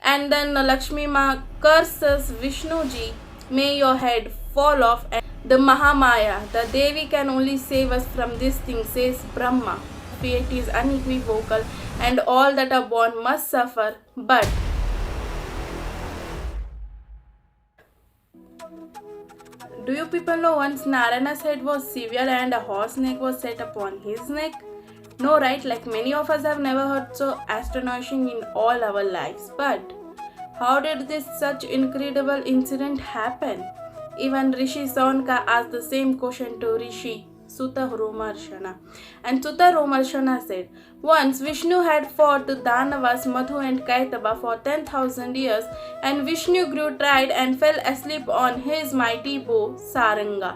And then Lakshmi Ma curses Vishnu ji, may your head fall off. And the Mahamaya, the Devi can only save us from this thing, says Brahma. Fate is unequivocal and all that are born must suffer. But do you people know once Narayana's head was severed and a horse neck was set upon his neck? No, right? Like many of us have never heard so astonishing in all our lives. But how did this such incredible incident happen? Even Rishi Sonka asked the same question to Rishi Sutta Romarshana. And Sutta Romarshana said, once Vishnu had fought the Danavas Madhu and Kaitaba for 10,000 years, and Vishnu grew tired and fell asleep on his mighty bow Saranga.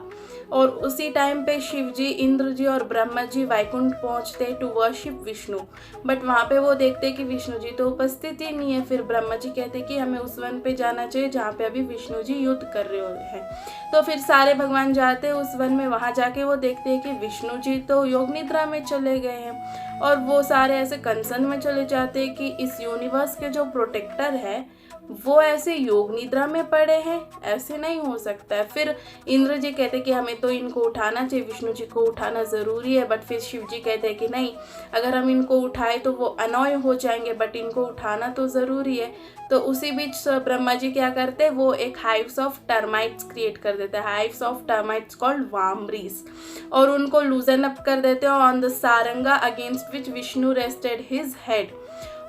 और उसी time पे शिव जी, इंद्र जी और ब्रह्मा जी वैकुंठ पहुंचते to worship Vishnu, but वहाँ पे वो देखते कि विष्णु जी तो उपस्थित ही नहीं है। फिर ब्रह्मा जी कहते कि हमें उस वन पे जाना चाहिए जहाँ पे अभी विष्णु जी युद्ध कर रहे हैं। तो फिर सारे भगवान जाते हैं उस वन में। वहाँ जाके वो देखते हैं कि विष्णु जी तो योग निद्रा में चले गए हैं, और वो सारे ऐसे कंसर्न में चले जाते हैं कि इस यूनिवर्स के जो प्रोटेक्टर है वो ऐसे योग निद्रा में पड़े हैं, ऐसे नहीं हो सकता है। फिर इंद्र जी कहते कि हमें तो इनको उठाना चाहिए, विष्णु जी को उठाना ज़रूरी है। बट फिर शिव जी कहते हैं कि नहीं, अगर हम इनको उठाए तो वो अनॉय हो जाएंगे, बट इनको उठाना तो ज़रूरी है। तो उसी बीच ब्रह्मा जी क्या करते हैं, वो एक हाइव्स ऑफ टर्माइट्स क्रिएट कर देते हैं, हाइव्स ऑफ टर्माइट्स कॉल्ड वामरीज, और उनको लूजन अप कर देते हैं on the Saranga against which Vishnu rested his head.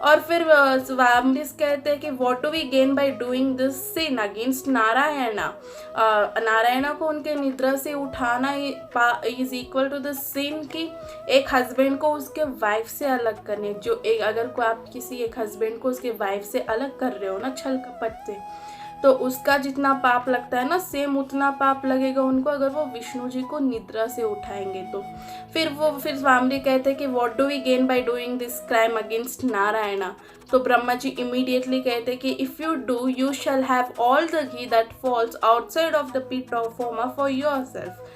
और फिर वामरीज कहते हैं कि what do we gain by doing this sin against Narayana. Narayana को उनके निद्रा से उठाना is equal to the sin की एक हस्बैंड को उसके वाइफ से अलग करने। जो एक अगर को आप किसी एक हस्बैंड को उसके वाइफ से अलग कर रहे हो ना छल कपट से, तो उसका जितना पाप लगता है ना, सेम उतना पाप लगेगा उनको अगर वो विष्णु जी को निद्रा से उठाएंगे तो। फिर वामरी कहते हैं कि what do we gain by doing this crime against Narayana. तो ब्रह्मा जी इमीडिएटली कहते हैं कि if you do you shall have all the ghee that falls outside of the pit of homa for yourself.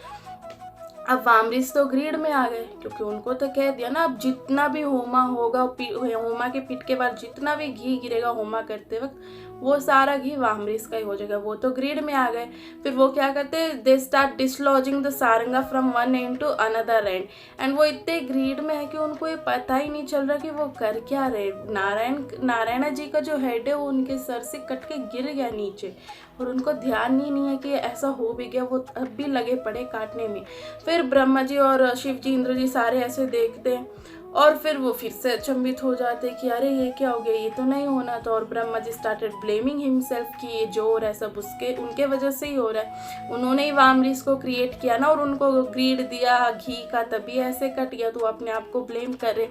अब वामरीज तो ग्रीड में आ गए, क्योंकि उनको तो कह दिया ना, अब जितना भी होमा होगा, होमा के पीठ के बाद जितना भी घी गिरेगा होमा करते वक्त, वो सारा घी वामरीज का ही हो जाएगा। वो तो ग्रीड में आ गए। फिर वो क्या करते हैं, they start dislodging the Saranga from one end to another end. And वो इतने ग्रीड में है कि उनको ये पता ही नहीं चल रहा कि वो कर क्या रहे। नारायणा जी का जो हेड है वो उनके सर से कट के गिर गया नीचे, और उनको ध्यान ही नहीं है कि ऐसा हो भी गया। वो अब भी लगे पड़े काटने में। फिर ब्रह्मा जी और शिव जी, इंद्र जी सारे ऐसे देखते हैं, और फिर वो फिर से अचंभित हो जाते कि अरे ये क्या हो गया, ये तो नहीं होना था। और Brahma ji started blaming himself कि ये जो हो रहा है सब उनके वजह से ही हो रहा है, उन्होंने ही वामरीज को क्रिएट किया ना, और उनको ग्रीड दिया घी का, तभी ऐसे कट गया। तो अपने आप को ब्लेम कर रहे।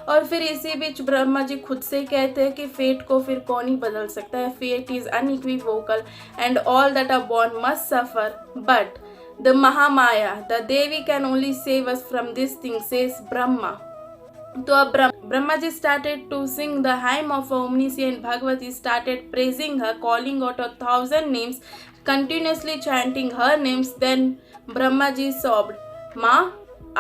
और फिर इसी बीच ब्रह्मा जी खुद से कहते हैं कि फेट को फिर कौन ही बदल सकता है, fate is unequivocal and all that are born must suffer, but the Mahamaya, the Devi can only save us from this thing, says Brahma. तो अब Brahma ji started to sing the hymn of omniscient Bhagavati, started praising her, calling out 1,000 names, continuously chanting her names. Then Brahma ji sobbed, "Ma,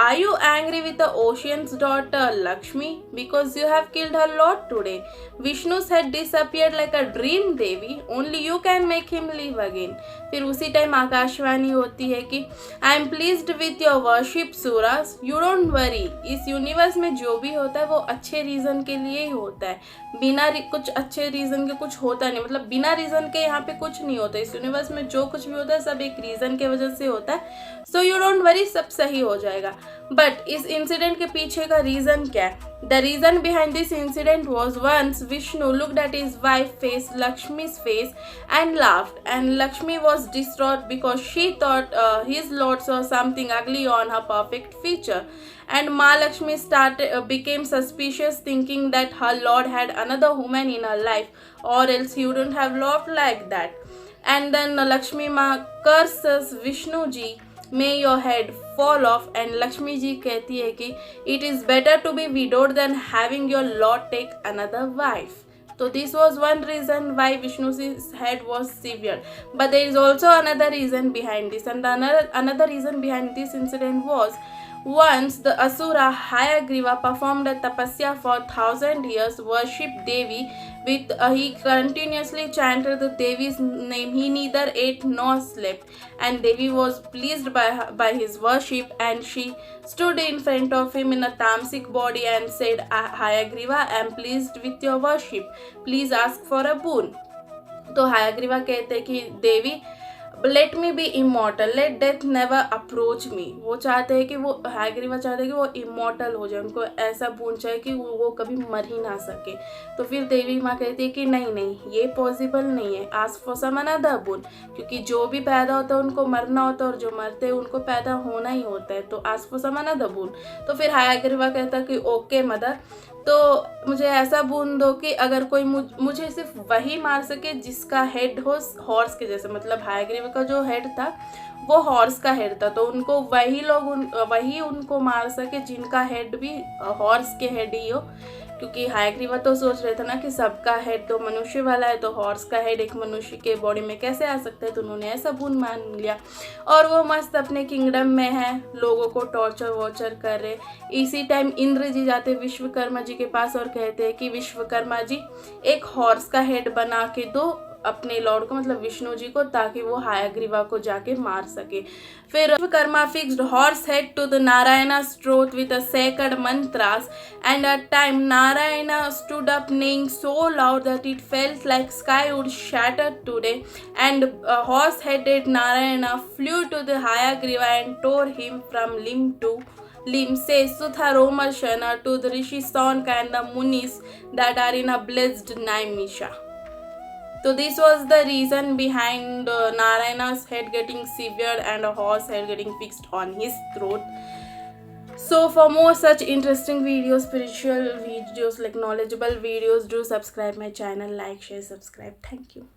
are you angry with the ocean's daughter Lakshmi because you have killed her lord today? Vishnu's head disappeared like a dream, Devi. Only you can make him live again." फिर उसी time Akashvani होती है कि I am pleased with your worship suras, you don't worry. इस universe में जो भी होता है वो अच्छे रीज़न के लिए ही होता है, बिना कुछ अच्छे रीज़न के कुछ होता नहीं। मतलब बिना रीज़न के यहाँ पे कुछ नहीं होता। इस यूनिवर्स में जो कुछ भी होता है सब एक रीज़न के वजह से होता है। सो यू डोंट वरी, सब सही हो जाएगा। बट इस इंसिडेंट के पीछे का रीज़न क्या है? The reason behind this incident was once Vishnu looked at his wife's face, Lakshmi's face, and laughed. And Lakshmi was distraught because she thought his lord saw something ugly on her perfect feature. And Mahalakshmi became suspicious, thinking that her lord had another woman in her life, or else he wouldn't have laughed like that. And then Lakshmi Ma curses Vishnu ji, may your head fall off, and Lakshmi ji कहती है कि it is better to be widowed than having your lord take another wife. So this was one reason why Vishnu's head was severed. But there is also another reason behind this, and another reason behind this incident was Once the Asura Hayagriva performed a tapasya for 1,000 years, worshipped Devi with he continuously chanted the Devi's name. He neither ate nor slept, and Devi was pleased by his worship, and she stood in front of him in a tamasic body and said, Hayagriva, I am pleased with your worship. Please ask for a boon. तो हायाग्रीवा कहते हैं कि Devi let me be immortal, let death never approach me. वो चाहते हैं कि वो हायाग्रीवा चाहते हैं कि वो इमॉर्टल हो जाए, उनको ऐसा बोन चाहिए कि वो कभी मर ही ना सके। तो फिर देवी माँ कहती है कि नहीं नहीं, ये पॉसिबल नहीं है, ask for some another bone, क्योंकि जो भी पैदा होता है उनको मरना होता है और जो मरते हैं उनको पैदा होना ही होता है, तो ask for some another bone. तो फिर हायाग्रीवा कहता है कि ओके मदर, तो मुझे ऐसा बूंद दो कि अगर कोई मुझे सिर्फ वही मार सके जिसका हेड हो हॉर्स के जैसे, मतलब हायाग्रीवा का जो हेड था वो हॉर्स का हेड था, तो उनको वही लोग वही उनको मार सके जिनका हेड भी हॉर्स के हेड ही हो, क्योंकि हायाग्रीवा तो सोच रहे थे ना कि सबका हेड तो मनुष्य वाला है, तो हॉर्स का हेड एक मनुष्य के बॉडी में कैसे आ सकता है, तो उन्होंने ऐसा बूंद मान लिया और वो मस्त अपने किंगडम में है, लोगों को टॉर्चर वॉर्चर कर रहे। इसी टाइम इंद्र जी जाते विश्वकर्मा जी के पास और कहते हैं कि विश्वकर्मा जी एक हॉर्स का हेड बना के दो अपने लॉर्ड को, मतलब विष्णु जी को, ताकि वो हायाग्रीवा को जाके मार सके। फिर Vishwakarma fixed horse head to the नारायणा's throat with a sacred mantras, and at time Narayana stood up neighing so loud that it felt like sky would shatter today, and horse-headed Narayana flew to the Hayagriva and tore him from limb to limb, says Sudha Romarshana to the Rishi Sonka and the Munis that are in a blessed Naimisha. So this was the reason behind Narayana's head getting severed and a horse head getting fixed on his throat. So for more such interesting videos, spiritual videos, like knowledgeable videos, do subscribe my channel, like, share, subscribe. Thank you.